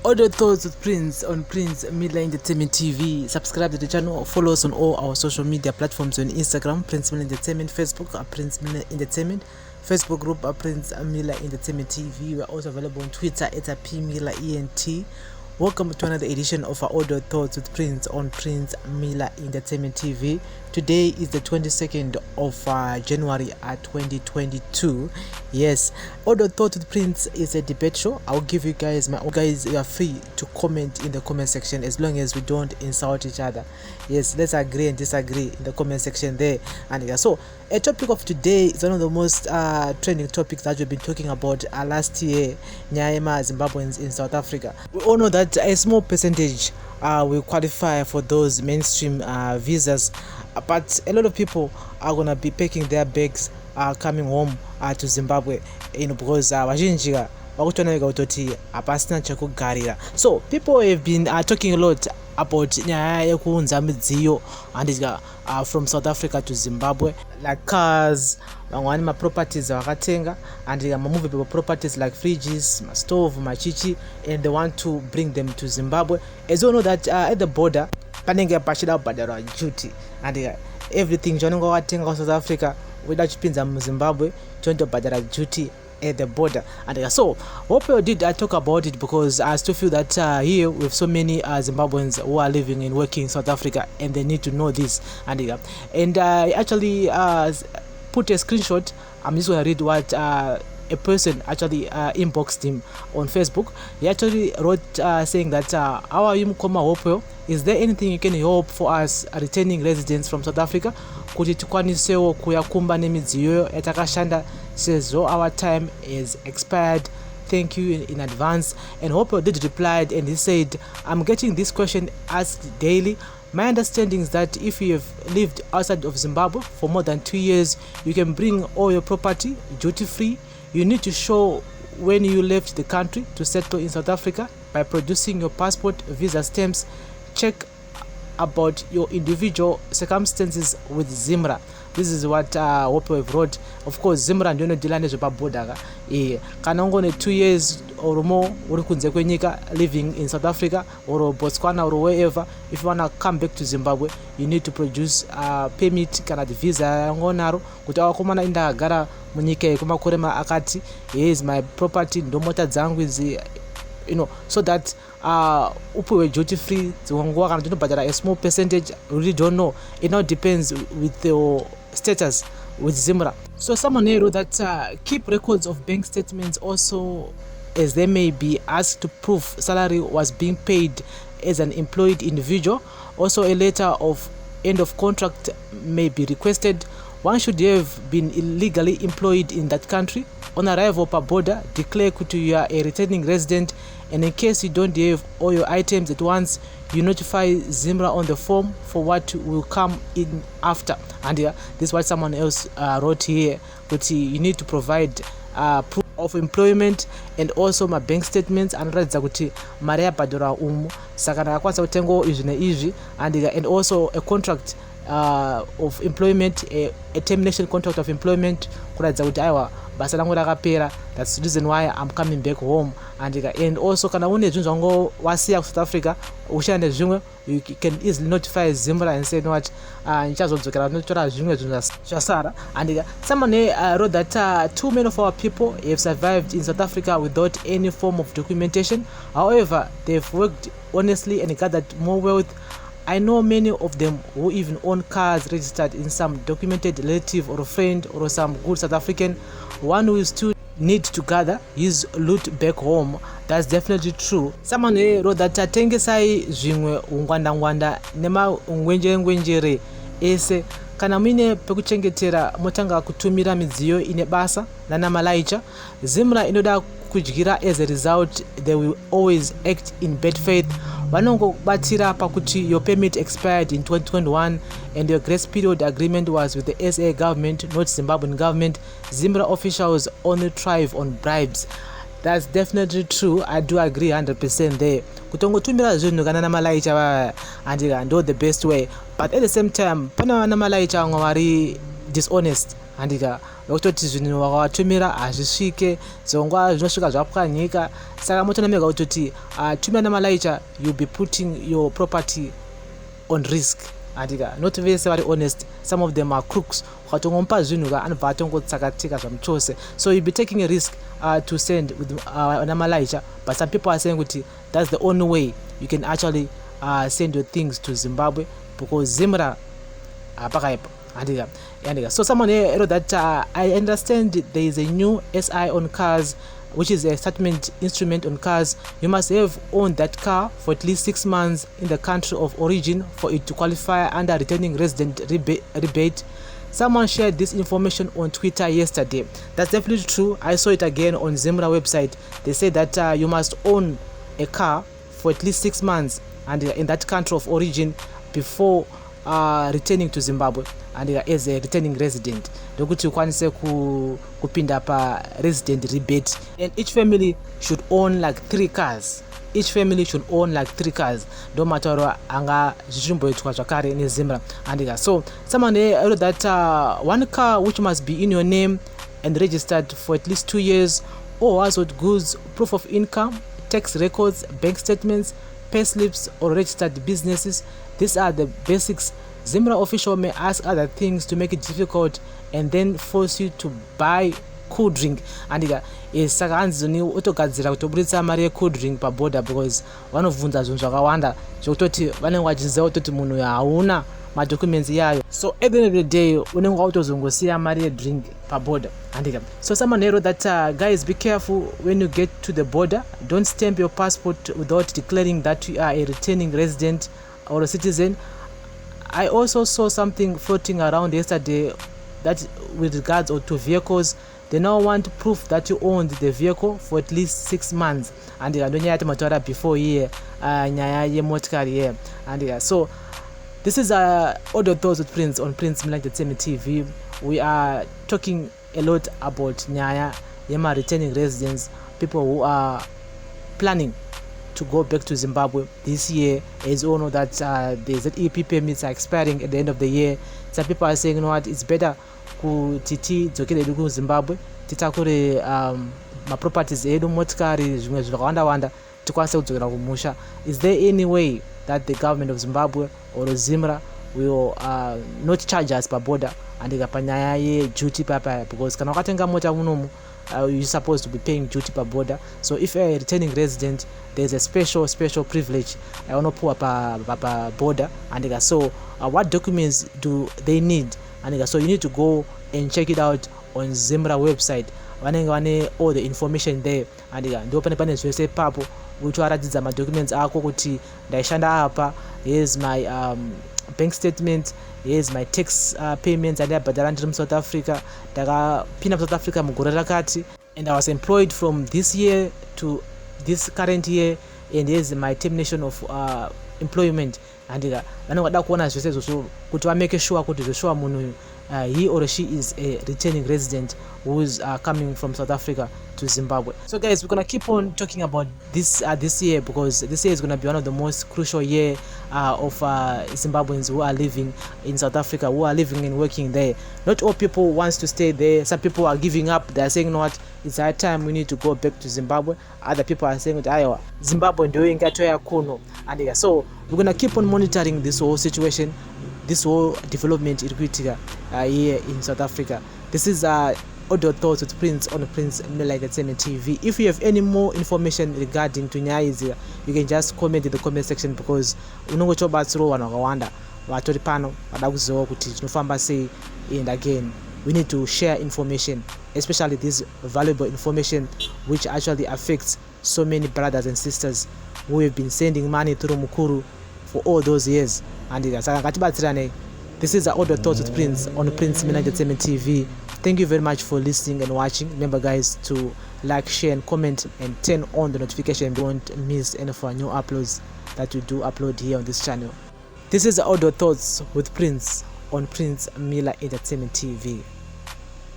Audio Thoughts with Prince on Prince Miller Entertainment TV. Subscribe to the channel, follow us on all our social media platforms on Instagram, Prince Miller Entertainment, Facebook, Prince Miller Entertainment, Facebook group, Prince Miller Entertainment TV. We are also available on Twitter at PMillerENT. Welcome to another edition of our Audio Thoughts with Prince on Prince Miller Entertainment TV. Today is the 22nd of January 2022. Yes, Audio Thoughts with Prince is a debate show. I'll give you guys you are free to comment in the comment section as long as we don't insult each other. Yes, let's agree and disagree in the comment section there. And so a topic of today is one of the most trending topics that we've been talking about last year. Nyaima Zimbabweans in South Africa. We all know that a small percentage will qualify for those mainstream visas, but a lot of people are going to be packing their bags coming home to Zimbabwe, because vazhinji vakutonaika kutoti hapasina chekugarira. So people have been talking a lot about nyaya yekuunza midziyo from South Africa to Zimbabwe, like cars, vamwe properties vakatenga, and movable properties like fridges, stove, machichi, and they want to bring them to Zimbabwe. As you know that at the border panenge pachida kubhadharwa duty, and everything zvaunenge watenga South Africa weda chipinza muZimbabwe chondobhadhara duty at the border. And so what we did, I talk about it because I still feel that here we have so many Zimbabweans who are living and working in South Africa, and they need to know this. And I actually put a screenshot. I'm just going to read what a person actually inboxed him on Facebook. He actually wrote saying that how are you Mkoma Hope? Is there anything you can help for us returning residents from South Africa kuti tikwanisewo kuyakumba nemidziyo yatakashanda sezvo our time is expired? Thank you in advance. And Hope did replied, and he said, I'm getting this question asked daily. My understanding is that if you have lived outside of Zimbabwe for more than 2 years, you can bring all your property duty free. You need to show when you left the country to settle in South Africa by producing your passport, visa stamps. Check about your individual circumstances with Zimra. This is what Hope wrote. Of course, Zimra ndio deal nezvepaboda kana ungone 2 years or more uri kunze kwenyika living in South Africa or Botswana or wherever. If you want to come back to Zimbabwe, you need to produce permit kana visa yangonaro kuti awakomana indagara munyika yekumakorema akati here is my property, ndomota dzangu izi, so that upuwe duty free dziwanguwa kana tinobhadhara a small percentage. We really don't know. It now depends with your status with Zimra. So someone here wrote that keep records of bank statements also, as they may be asked to prove salary was being paid as an employed individual. Also a letter of end of contract may be requested. One should have been illegally employed in that country. On arrival per border, declare that you are a returning resident, and in case you don't have all your items at once, you notify Zimra on the form for what will come in after. And this is what someone else wrote here, but you need to provide proof of employment and also my bank statements anoratidza kuti mari yabhadhara umu saka ndakakwanisa kutengawo izvi neizvi, and also a contract of employment, a termination contract of employment kuratidza kuti aiwa basa rangu rakapera, that's the reason why I'm coming back home. And also kana une zvinhu zvangu wasiya ku South Africa ushande zvimwe, you can easily notify Zimra and say what nichazodzokera notora zvimwe zvinhu zvasara. And someone wrote that too many of our people have survived in South Africa without any form of documentation. However, they've worked honestly and gathered more wealth. I know many of them who even own cars registered in some documented relative or friend or some good South African. One who still need to gather his loot back home. That's definitely true. Someone wrote that tengesai zvimwe ungwanda nema ngwenjere ese kana muine pekuchengetera motanga kutumira midziyo ine basa nana malaicha. Zimra inoda kudyira. As a result, they will always act in bad faith. Vanongobatira pakuti your permit expired in 2021 and your grace period agreement was with the SA government, not Zimbabwean government. Zimra officials only thrive on bribes. That's definitely true. I do agree 100% there. Kutongotumira zvinhu kana namalaicha and ndo the best way, but at the same time pana namalaicha vari dishonest handika nokutoti zvinhu wakawatumira hazvisvike zongwa zvinosvika zvapwanyika. Saka motonomeka kutoti tumira namalaicha you'll be putting your property on risk. Handika not vese vari honest, some of them are crooks. Ukatongompa zvinhu ka anobva atongotsakatika zvamuchose, so you'll be taking a risk to send with namalaicha. But some people are saying kuti that's the only way you can actually send your things to Zimbabwe, because Zimra pakaipa. Handika. So someone here wrote that I understand there is a new SI on cars, which is a settlement instrument on cars. You must have owned that car for at least 6 months in the country of origin for it to qualify under returning resident rebate. Someone shared this information on Twitter yesterday. That's definitely true. I saw it again on Zimra website. They say that you must own a car for at least 6 months and in that country of origin before returning to Zimbabwe and as a returning resident, ndokuti ukwanise kupinda pa resident rebate. And each family should own like 3 cars. Each family should own like 3 cars. Ndo mataro anga zvichimboitwa zvakare neZimra. Handika. So someone wrote that one car which must be in your name and registered for at least 2 years, or household goods, proof of income, tax records, bank statements, pay slips, or registered businesses. These are the basics. Zimra official may ask other things to make it difficult and then force you to buy cool drink. Andika saka hanzoni otogadzira kutoburitsa mari yecool drink paborder, because vanovhunza zvinhu zvakawanda zvokutoti vanenge vachiziva kutoti munhu hauna madocuments yayo. So at the end of the day unenge wautozongosiya mari yedrink paborder. Andika. So someone wrote that guys, be careful when you get to the border. Don't stamp your passport without declaring that you are a returning resident or a citizen. I also saw something floating around yesterday that with regards to vehicles, they now want proof that you owned the vehicle for at least 6 months. And before here, and so this is Audio Thoughts with Prince on Prince Mila Entertainment TV. We are talking a lot about Nyaya Yema returning residents, people who are planning to go back to Zimbabwe this year. As you all know that the ZEP permits are expiring at the end of the year. Some people are saying, you know what, it's better ku titi dzokere ku Zimbabwe titakure ma properties edu, motikari, zvimwe zvakawanda tikwanise kudzokera kumusha. Is there any way that the government of Zimbabwe or Zimra will not charge us per border and ikapanyaya ye duty papa, because kana wakatenga mota munomu you're supposed to be paying duty per border. So if you're a returning resident, there's a special privilege I want to put up border. And so what documents do they need? And so you need to go and check it out on Zimra website. All the information there. And the open pane zvese papo which waratidza ma documents ako kuti ndaishanda apa, here's my bank statement, here's my tax payments and ndabhadhara ndiri South Africa, ndakapinda South Africa mugore rakati, and I was employed from this year to this current year, and here's my termination of employment. And vanongada kuona zvese izvozvo kuti vamake sure kuti zveshuwa munhu he or she is a returning resident who is coming from South Africa to Zimbabwe. So guys, we're gonna keep on talking about this year, because this year is gonna be one of the most crucial year of Zimbabweans who are living in South Africa, who are living and working there. Not all people wants to stay there. Some people are giving up. They are saying, you know what, it's our time, we need to go back to Zimbabwe. Other people are saying, Zimbabwe ndio ingatoya kuno. And so we're gonna keep on monitoring this whole situation, this whole development here in South Africa. This is Audio Thoughts with Prince on Prince Mila Entertainment TV. If you have any more information regarding to Nyaya, you can just comment in the comment section, because unongochobatsiro vanhu vakawanda vatori pano vada kuziva kuti tinofamba sei. And again, we need to share information, especially this valuable information which actually affects so many brothers and sisters who have been sending money through Mukuru for all those years. And this is Audio Thoughts with Prince on Prince Mila Entertainment TV. Thank you very much for listening and watching. Remember guys to like, share and comment and turn on the notification. Don't miss any of our new uploads that we do upload here on this channel. This is Audio Thoughts with Prince on Prince Mila Entertainment TV.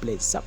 Bless up.